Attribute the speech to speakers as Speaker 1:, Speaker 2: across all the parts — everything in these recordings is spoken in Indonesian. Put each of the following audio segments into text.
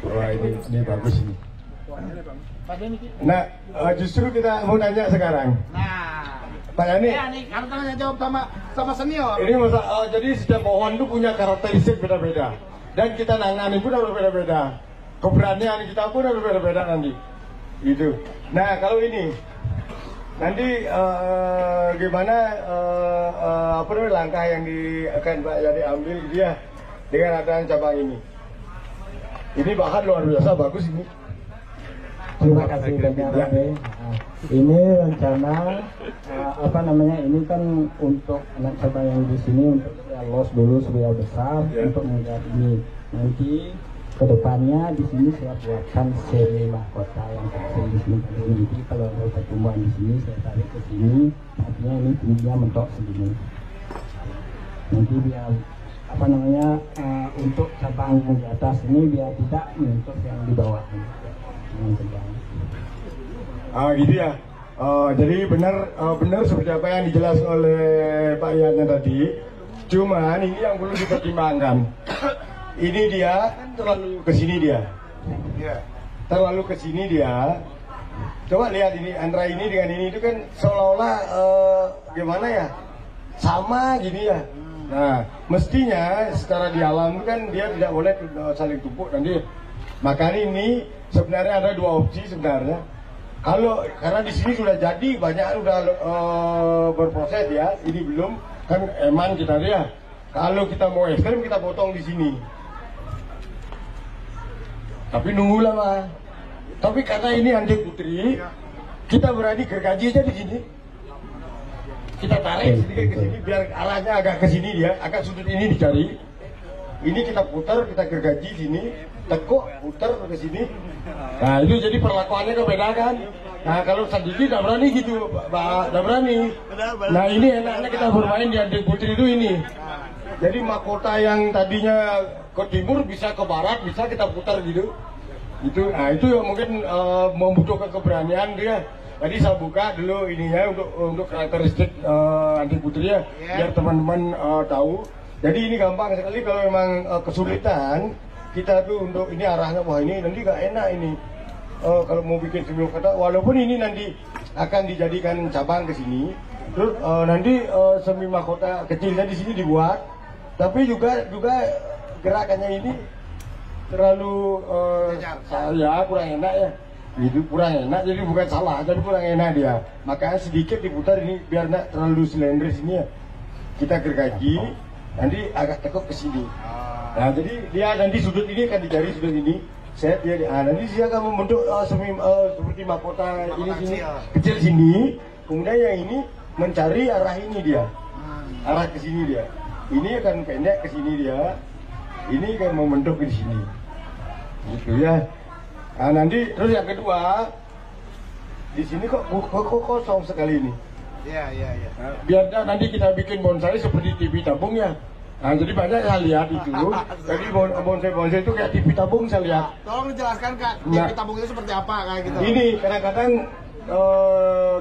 Speaker 1: Wah ini bagus ini. Nah, justru kita mau tanya sekarang.
Speaker 2: Nah,
Speaker 1: Pak Yani,
Speaker 2: ya nih, kamu tanya jawab sama senior.
Speaker 1: ini jadi setiap pohon itu punya karakteristik beda-beda, dan kita nangani pun harus beda-beda. Keberanian kita pun harus beda-beda nanti. Gitu. Nah, kalau ini nanti gimana apa namanya langkah yang akan Pak Yani ambil dia dengan adanya cabang ini? Ini bahan luar biasa bagus ini.
Speaker 3: Terima kasih banyak Pak. Ini rencana apa namanya, ini kan untuk anak cabang yang di sini untuk los dulu supaya besar untuk menjadi nanti kedepannya di sini saya buatkan seri mahkota yang kecil di sini. Jadi kalau ada pertumbuhan di sini saya tarik ke sini, artinya ini tingginya mentok segini. Nanti biar apa namanya untuk cabang di atas ini biar tidak menyentuh yang di bawah.
Speaker 1: Gitu ya. Jadi benar seperti apa yang dijelaskan oleh Pak Yana tadi. Cuman ini yang perlu dipertimbangkan. Ini dia kan terlalu ke sini dia. Terlalu ke sini dia. Coba lihat ini antara ini dengan ini itu kan seolah-olah gimana ya? Sama gini ya. Nah, mestinya secara di alam kan dia tidak boleh saling tumpuk nanti. Makanya ini sebenarnya ada dua opsi sebenarnya. Kalau karena di sini sudah jadi banyak sudah berproses ya, ini belum kan eman kita dia. Kalau kita mau ekstrem kita potong di sini. Tapi nunggu lama. Tapi karena ini anjing putri, kita berani gergaji aja di sini. Kita tarik sedikit ke sini biar arahnya agak ke sini dia, agak sudut ini dicari. Ini kita putar, kita gergaji sini, tekuk, putar ke sini. Nah itu jadi perlakuannya beda kan. Nah kalau sendiri tidak berani gitu, Pak, tidak berani. Nah ini enaknya kita bermain di anjing putri itu ini. Jadi mahkota yang tadinya ke timur bisa ke barat, bisa kita putar gitu. Nah itu yang mungkin membutuhkan keberanian dia. Tadi saya buka dulu ininya untuk karakteristik anjing putri ya, biar teman-teman tahu. Jadi ini gampang sekali kalau memang kesulitan kita tuh untuk ini arahnya, wah ini nanti gak enak ini. Kalau mau bikin semi mahkota, walaupun ini nanti akan dijadikan cabang ke sini, terus nanti semi mahkota kecilnya di sini dibuat, tapi juga gerakannya ini terlalu saya kurang enak ya. Itu kurang enak, jadi bukan salah, jadi kurang enak dia. Makanya sedikit diputar ini biar tidak terlalu silindris ini ya. Kita gergaji, nanti agak tekuk ke sini. Nah jadi dia nanti sudut ini akan dicari sudut ini. Set dia, nanti dia akan membentuk seperti mahkota ini sini kecil sini. Kemudian yang ini mencari arah ini dia, arah ke sini dia. Ini akan pendek ke sini dia. Ini akan membentuk di sini. Gitu ya. Nah nanti terus yang kedua di sini kok kosong sekali ini.
Speaker 2: Iya.
Speaker 1: Nah, biar nanti kita bikin bonsai seperti TV tabung ya. Nah jadi banyak saya lihat itu. Jadi bonsai itu kayak TV tabung saya lihat.
Speaker 2: Tolong dijelaskan Kak, TV tabung itu seperti apa kayak gitu.
Speaker 1: Ini kadang-kadang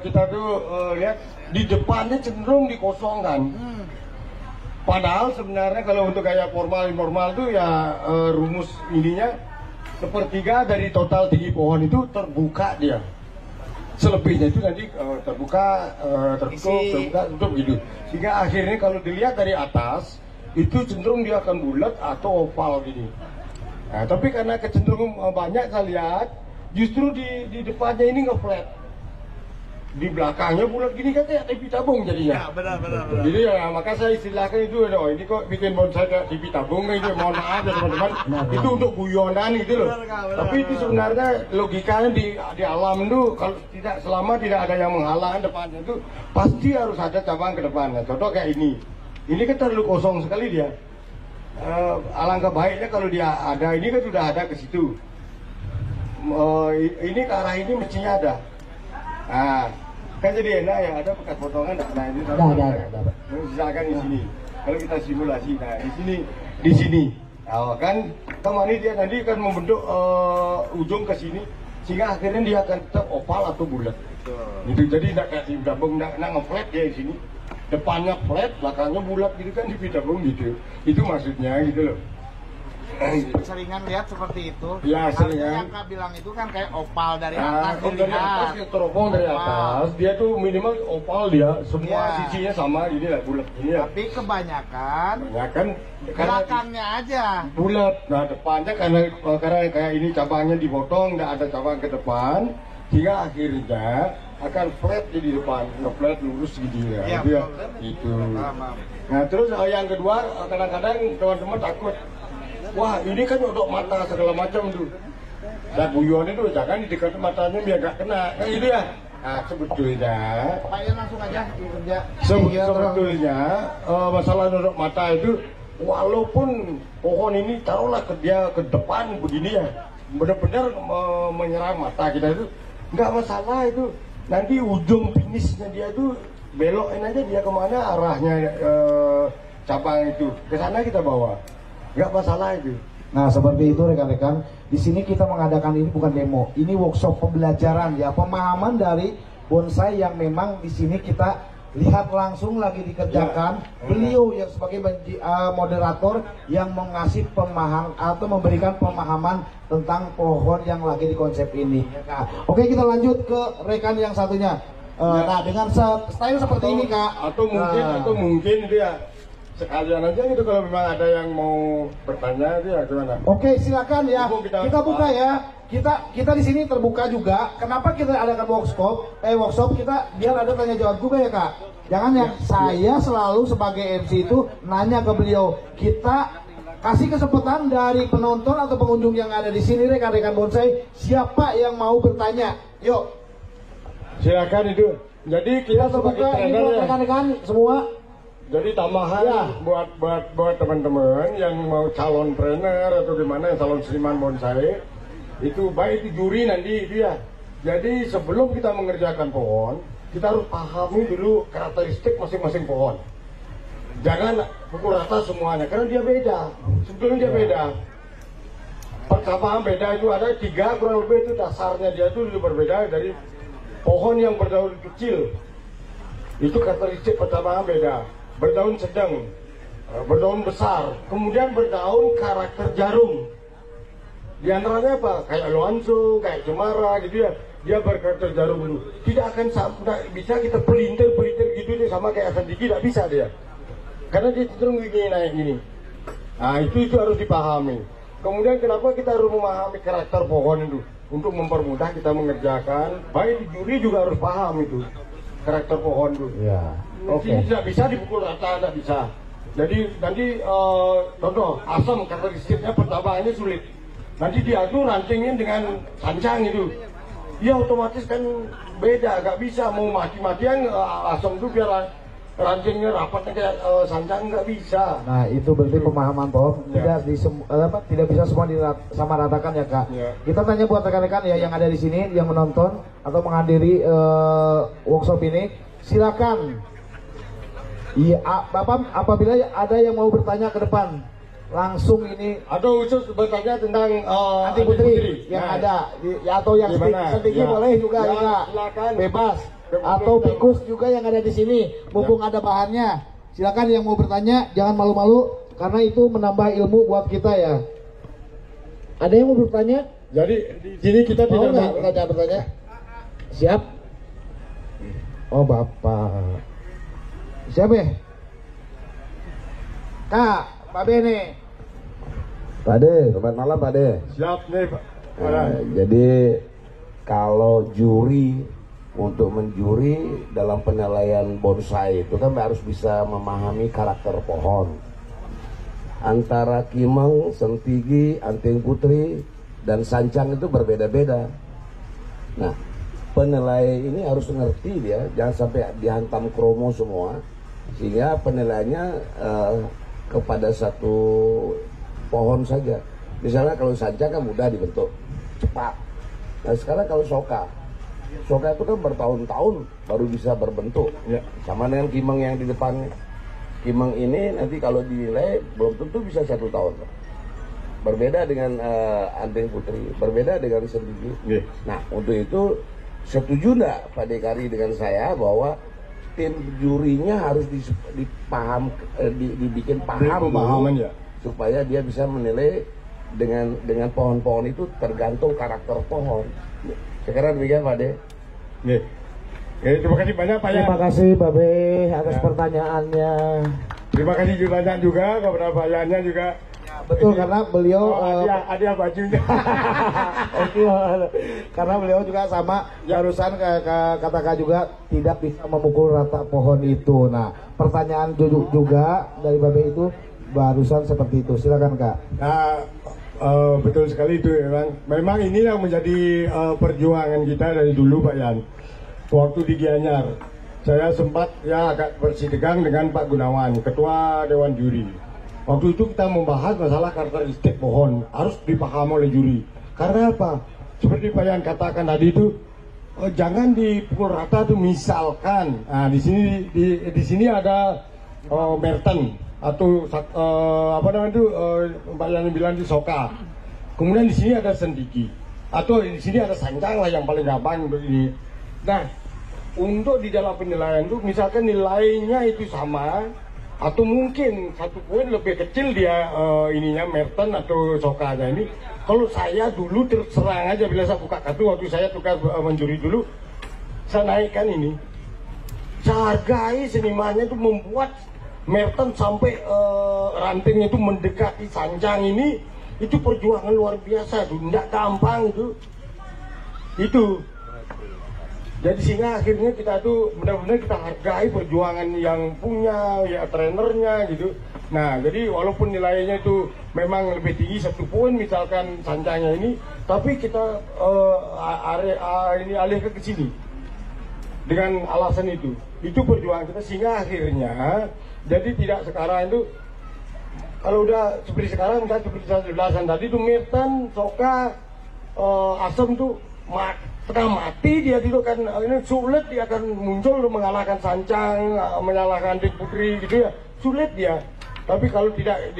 Speaker 1: kita tuh lihat di depannya cenderung dikosongkan. Padahal sebenarnya kalau untuk kayak formal tuh ya rumus ininya sepertiga dari total tinggi pohon itu terbuka dia. Selebihnya itu nanti terbuka, tutup gitu. Sehingga akhirnya kalau dilihat dari atas itu cenderung dia akan bulat atau oval gini. Nah, tapi karena kecenderungan banyak saya lihat justru di depannya ini nge-flat. Di belakangnya bulat gini kan kayak TV tabung jadinya.
Speaker 2: Ya, benar.
Speaker 1: Jadi ya maka saya istilahkan itu, oh ini kok bikin bonsai kayak TV tabung itu, mohon maaf ya teman-teman. Itu untuk guyonan gitu loh. Tapi itu sebenarnya logikanya di alam itu kalau selama tidak ada yang menghalang depannya itu pasti harus ada cabang ke depannya. Contoh kayak ini. Ini kan terlalu kosong sekali dia. Alangkah baiknya kalau dia ada, ini kan sudah ada ke situ. Ini ke arah ini mestinya ada. Nah, kan jadi enak ya, ada bekas potongan. Nah ini ada. Silakan di sini. Kalau kita simulasi, nah di sini. Nah, kan kemarin dia nanti akan membentuk ujung ke sini, sehingga akhirnya dia akan tetap oval atau bulat. Itu jadi tidak kayak di tabung, tidak ngeflat dia di sini. Depannya flat, belakangnya bulat gitu kan di tabung gitu. Itu maksudnya gitu loh.
Speaker 2: seringan lihat seperti itu.
Speaker 1: Ya,
Speaker 2: Harusnya
Speaker 1: seringan.
Speaker 2: yang Kak bilang itu kan kayak opal dari atas
Speaker 1: Nah, kalau dari
Speaker 2: dilihat.
Speaker 1: atas ya teropong dari
Speaker 2: Opal.
Speaker 1: atas, dia tuh minimal opal dia, semua
Speaker 2: Iya.
Speaker 1: sisinya sama, ini lah bulat ini ya.
Speaker 2: Tapi kebanyakan
Speaker 1: Ya kan karena
Speaker 2: belakangnya aja.
Speaker 1: bulat, nah depannya karena kayak ini cabangnya dipotong, nggak ada cabang ke depan, sehingga akhirnya akan flat di depan, flat lurus gitu ya.
Speaker 2: Iya,
Speaker 1: Itu ya.
Speaker 2: betul.
Speaker 1: Itu.
Speaker 2: Paham.
Speaker 1: Nah terus yang kedua kadang-kadang teman-teman takut, wah ini kan nyodok mata segala macam tuh. Dan guyon itu jangan di dekat matanya biar gak kena, kan itu ya. Nah sebetulnya
Speaker 2: Pak Ian langsung aja kerja.
Speaker 1: sebetulnya masalah nyodok mata itu walaupun pohon ini taruhlah ke dia ke depan begini ya, benar-benar menyerang mata kita itu nggak masalah itu. Nanti ujung finishnya dia itu belokin aja dia kemana arahnya cabang itu ke sana kita bawa, nggak masalah itu.
Speaker 4: Nah seperti itu rekan-rekan, di sini kita mengadakan ini bukan demo, ini workshop pembelajaran ya, pemahaman dari bonsai yang memang di sini kita lihat langsung lagi dikerjakan. Beliau yang sebagai moderator yang mengasih pemahaman atau memberikan pemahaman tentang pohon yang lagi di konsep ini. Nah, oke kita lanjut ke rekan yang satunya. Nah dengan style seperti ini Kak.
Speaker 1: Atau mungkin dia sekalian aja gitu kalau memang ada yang mau bertanya itu ya gimana?
Speaker 4: Oke, silakan ya.
Speaker 1: Kita
Speaker 4: Kita buka ya. Kita di sini terbuka juga. Kenapa kita adakan workshop kita biar ada tanya jawab juga ya Kak. Jangan ya, saya selalu sebagai MC itu nanya ke beliau. Kita kasih kesempatan dari penonton atau pengunjung yang ada di sini rekan-rekan bonsai, siapa yang mau bertanya? Yuk.
Speaker 1: Silakan itu. Jadi kita sebagai
Speaker 4: Terbuka ini
Speaker 1: trainer
Speaker 4: buat
Speaker 1: ya.
Speaker 4: rekan-rekan semua.
Speaker 1: Jadi tambahan
Speaker 4: Ya.
Speaker 1: buat teman-teman yang mau calon trainer atau gimana yang calon seniman bonsai itu baik itu juri nanti itu ya. Jadi sebelum kita mengerjakan pohon, kita harus pahami dulu karakteristik masing-masing pohon. Jangan pukul rata semuanya karena dia beda. Sebetulnya dia beda. Pertama beda itu ada 3 kurang lebih itu dasarnya dia itu berbeda dari pohon yang berdaun kecil. Itu karakteristik pertama beda. Berdaun sedang, berdaun besar, kemudian berdaun karakter jarum. Di antaranya apa? Kayak loanso, kayak cemara gitu ya. Dia berkarakter jarum dulu. Tidak akan bisa kita pelintir gitu dia sama kayak asandiki, tidak bisa dia. Karena dia cenderung gini naik gini. Nah itu harus dipahami. Kemudian kenapa kita harus memahami karakter pohon itu untuk mempermudah kita mengerjakan. Baik di juri juga harus paham itu karakter pohon itu.
Speaker 4: Ya.
Speaker 1: Oke. Tidak bisa dipukul rata, tidak bisa. Jadi nanti contoh asam karakteristiknya pertama ini sulit. Nanti diadu rantingin dengan sancang itu, ya otomatis kan beda, nggak bisa mau mati-matian asam itu biar rantingnya rapatnya kayak sancang nggak bisa.
Speaker 4: Nah itu berarti pemahaman pohon
Speaker 1: Ya.
Speaker 4: tidak bisa semua disamaratakan ya Kak.
Speaker 1: Ya.
Speaker 4: Kita tanya buat rekan-rekan ya yang ada di sini yang menonton atau menghadiri workshop ini, silakan. Iya, Bapak apabila ada yang mau bertanya ke depan, langsung ini
Speaker 1: Atau khusus bertanya tentang
Speaker 4: Anti Putri yang
Speaker 1: Nah,
Speaker 4: ada ya, atau yang
Speaker 1: gimana?
Speaker 4: sedikit
Speaker 1: Ya.
Speaker 4: boleh juga
Speaker 1: Ya,
Speaker 4: ya,
Speaker 1: silakan.
Speaker 4: bebas.
Speaker 1: Kemudian
Speaker 4: Atau
Speaker 1: kita-
Speaker 4: pikus juga yang ada di sini, mumpung ada bahannya. Silakan yang mau bertanya, jangan malu-malu karena itu menambah ilmu buat kita ya. Ada yang mau bertanya?
Speaker 1: Jadi di sini kita
Speaker 4: Mau
Speaker 1: tidak
Speaker 4: nggak bertanya? Siap? Oh Bapak. Siapa ya? Kak, Pak Bene.
Speaker 5: Pak De, selamat malam Pak De.
Speaker 1: siap nih Pak.
Speaker 5: Jadi kalau juri untuk menjuri dalam penilaian bonsai itu kan harus bisa memahami karakter pohon. Antara Kimeng, Sentigi, Anting Putri, dan Sancang itu berbeda-beda. Nah, penilai ini harus ngerti dia, jangan sampai dihantam kromo semua, sehingga penilaiannya kepada satu pohon saja. Misalnya kalau Sancang kan mudah dibentuk, cepat. Nah sekarang kalau Soka itu kan bertahun-tahun baru bisa berbentuk.
Speaker 1: Ya.
Speaker 5: Sama dengan Kimeng yang di depannya. Kimeng ini nanti kalau dinilai belum tentu bisa 1 tahun. Berbeda dengan Anting Putri, berbeda dengan Sendiri.
Speaker 1: Ya.
Speaker 5: Nah untuk itu setuju enggak Pak Dekari dengan saya bahwa tim jurinya harus dibikin paham
Speaker 1: Pemahaman
Speaker 5: dulu,
Speaker 1: ya.
Speaker 5: supaya dia bisa menilai dengan pohon-pohon itu tergantung karakter pohon. Sekarang demikian Pak De.
Speaker 1: Nih. Terima kasih banyak Pak Yan.
Speaker 4: Terima kasih Babe atas pertanyaannya.
Speaker 1: Terima kasih banyak juga kepada Pak Yannya juga.
Speaker 4: Betul, karena beliau
Speaker 1: ada bajunya.
Speaker 4: karena beliau juga sama barusan katakan juga tidak bisa memukul rata pohon itu. Nah, pertanyaan juga dari Babe itu barusan seperti itu. Silakan Kak.
Speaker 1: Nah, betul sekali itu memang ini yang menjadi perjuangan kita dari dulu Pak Yan. Waktu di Gianyar saya sempat ya agak bersitegang dengan Pak Gunawan, Ketua Dewan Juri. Waktu itu kita membahas masalah karakteristik pohon harus dipahami oleh juri. Karena apa? Seperti Pak Yan katakan tadi itu jangan dipukul rata tuh, misalkan. Nah, di sini ada Merton atau apa namanya itu Pak Yan bilang di Soka. Kemudian di sini ada Sendiki atau di sini ada Sancang lah yang paling gampang untuk ini. Nah, untuk di dalam penilaian itu misalkan nilainya itu sama atau mungkin 1 poin lebih kecil dia ininya Merton atau Sokanya ini. Kalau saya dulu terserang aja bila saya buka kartu waktu saya tukar menjuri dulu, saya naikkan ini. Saya hargai senimannya itu membuat Merton sampai rantingnya itu mendekati Sancang ini, itu perjuangan luar biasa tuh, tidak gampang itu. Jadi sehingga akhirnya kita tuh benar-benar kita hargai perjuangan yang punya ya trenernya gitu. Nah, jadi walaupun nilainya itu memang lebih tinggi 1 poin misalkan Sancangnya ini, tapi kita ini alihkan ke sini dengan alasan itu. Itu perjuangan kita sehingga akhirnya jadi tidak sekarang itu kalau udah seperti sekarang misalnya seperti saya jelasan tadi itu Merton, Soka, Asem tuh setengah mati dia itu kan ini sulit dia akan muncul mengalahkan Sancang, menyalahkan Dik Putri gitu ya, sulit dia. Tapi kalau tidak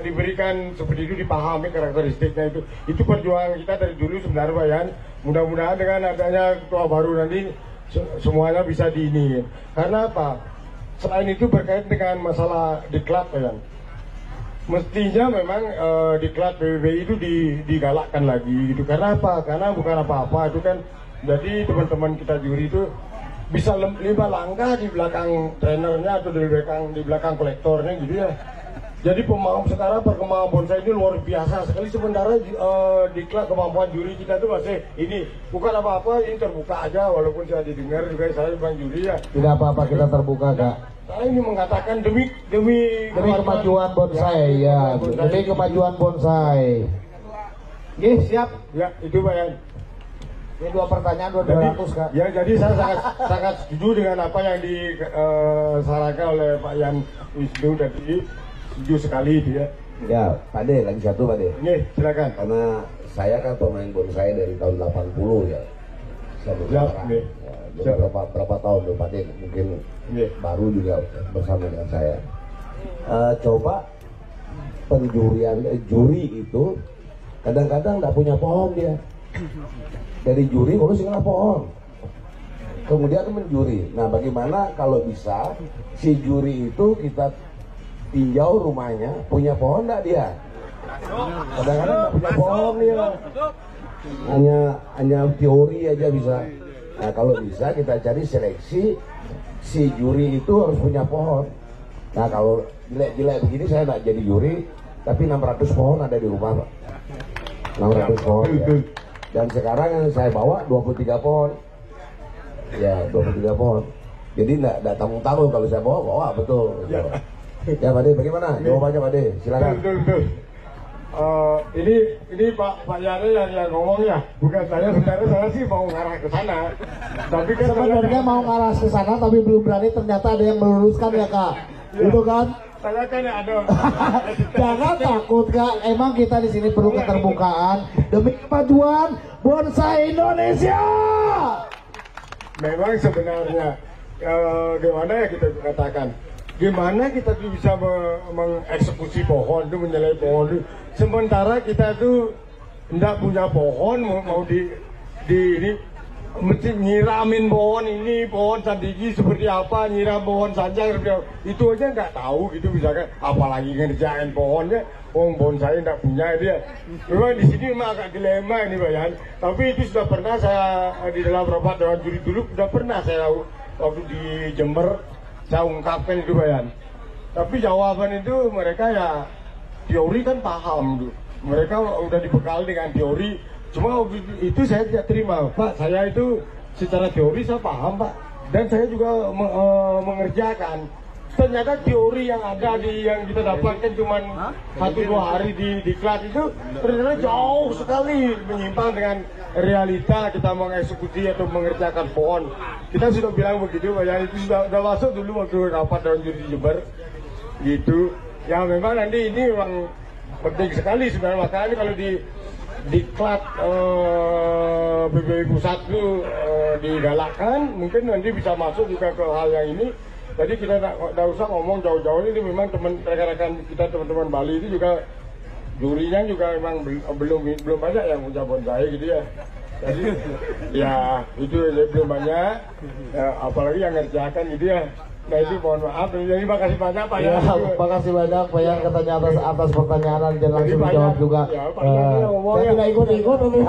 Speaker 1: diberikan seperti itu, dipahami karakteristiknya itu perjuangan kita dari dulu sebenarnya Pak Yan. Mudah-mudahan dengan adanya ketua baru nanti semuanya bisa diiniin. Karena apa? Selain itu berkaitan dengan masalah diklat Pak Yan. Mestinya memang diklat PBBI itu digalakkan lagi gitu. Karena apa? Karena bukan apa-apa itu kan. Jadi teman-teman kita juri itu bisa 5 langkah di belakang trenernya atau di belakang kolektornya gitu ya. Jadi sekarang perkembangan bonsai ini luar biasa sekali. Sementara diklat kemampuan juri kita itu masih ini bukan apa-apa, ini terbuka aja walaupun saya didengar juga saya bukan juri ya.
Speaker 4: Tidak apa-apa, kita terbuka Kak.
Speaker 1: Saya ini mengatakan demi
Speaker 4: kemajuan bonsai ya, demi kemajuan bonsai. Oke, siap.
Speaker 1: Ya, itu Pak Yan.
Speaker 4: Ini 2 pertanyaan 200 Kak.
Speaker 1: Ya, jadi saya sangat setuju dengan apa yang disarankan oleh Pak Yan Wisnu tadi. Setuju sekali itu ya.
Speaker 5: Ya, Pak De, lagi satu Pak De.
Speaker 1: Nih, silakan.
Speaker 5: Karena saya kan pemain bonsai dari tahun 80 ya. Sampai sekarang. Ya, berapa tahun tuh Pak De? Mungkin baru juga bersama dengan saya. Coba penjurian juri itu kadang-kadang nggak punya pohon dia. Dari juri harus kena pohon. Kemudian menjuri. Nah, bagaimana kalau bisa si juri itu kita tinjau rumahnya punya pohon nggak dia? Kadang-kadang nggak punya pohon dia. Hanya teori aja bisa. Nah, kalau bisa kita cari seleksi si juri itu harus punya pohon. Nah, kalau jelek-jelek begini saya nggak jadi juri, tapi 600 pohon ada di rumah Pak. 600 pohon ya. Dan sekarang yang saya bawa 23 pohon. Ya, 23 pohon. Jadi nggak tanggung-tanggung kalau saya bawa betul. Ya Pak De, bagaimana? Jawabannya Pak De, silakan.
Speaker 1: Betul. Ini Pak Yane yang ngomong ya, bukan saya. Sebenarnya saya sih mau ngarah ke sana. Tapi kan
Speaker 4: sebenarnya mau ngarah ke sana tapi belum berani, ternyata ada yang meluruskan ya Kak. Itu kan?
Speaker 1: Saya kan ada.
Speaker 4: Jangan takut Kak, emang kita di sini perlu keterbukaan demi kemajuan bonsai Indonesia.
Speaker 1: Memang sebenarnya gimana ya kita katakan? Gimana kita tuh bisa mengeksekusi pohon itu, menyelai pohon itu, sementara kita tuh tidak punya pohon, mau di ini mesti nyiramin pohon ini, pohon sandigi seperti apa, nyiram pohon saja itu aja nggak tahu gitu misalkan, apalagi ngerjain pohonnya. Bonsai nggak punya dia. Memang di sini memang agak dilema ini Bayan. Tapi itu sudah pernah saya di dalam rapat dewan juri dulu sudah pernah saya waktu di Jember saya ungkapkan itu Bayan. Tapi jawaban itu mereka ya teori kan paham tuh. Mereka udah dibekal dengan teori. Cuma itu saya tidak terima Pak. Saya itu secara teori saya paham Pak. Dan saya juga mengerjakan. Ternyata teori yang ada yang kita dapatkan cuma 1-2 hari di kelas itu ternyata jauh sekali menyimpang dengan realita kita mengeksekusi atau mengerjakan pohon. Kita sudah bilang begitu, ya itu sudah masuk dulu waktu rapat dewan juri di Jember, gitu. Ya memang nanti ini memang penting sekali sebenarnya, makanya kalau di diklat PBB pusat itu digalakkan, mungkin nanti bisa masuk juga ke hal yang ini. Jadi kita tidak usah ngomong jauh-jauh, ini memang rekan-rekan kita teman-teman Bali itu juga jurinya juga memang belum banyak yang punya bonsai gitu ya. Jadi ya itu belum banyak, ya, apalagi yang ngerjakan gitu ya. Nah itu mohon maaf, jadi makasih banyak Pak
Speaker 4: Ya, makasih banyak Pak Yan katanya atas pertanyaan dan langsung dijawab juga.
Speaker 1: Ya, Pak Yan,
Speaker 4: saya tidak ikut-ikut ini.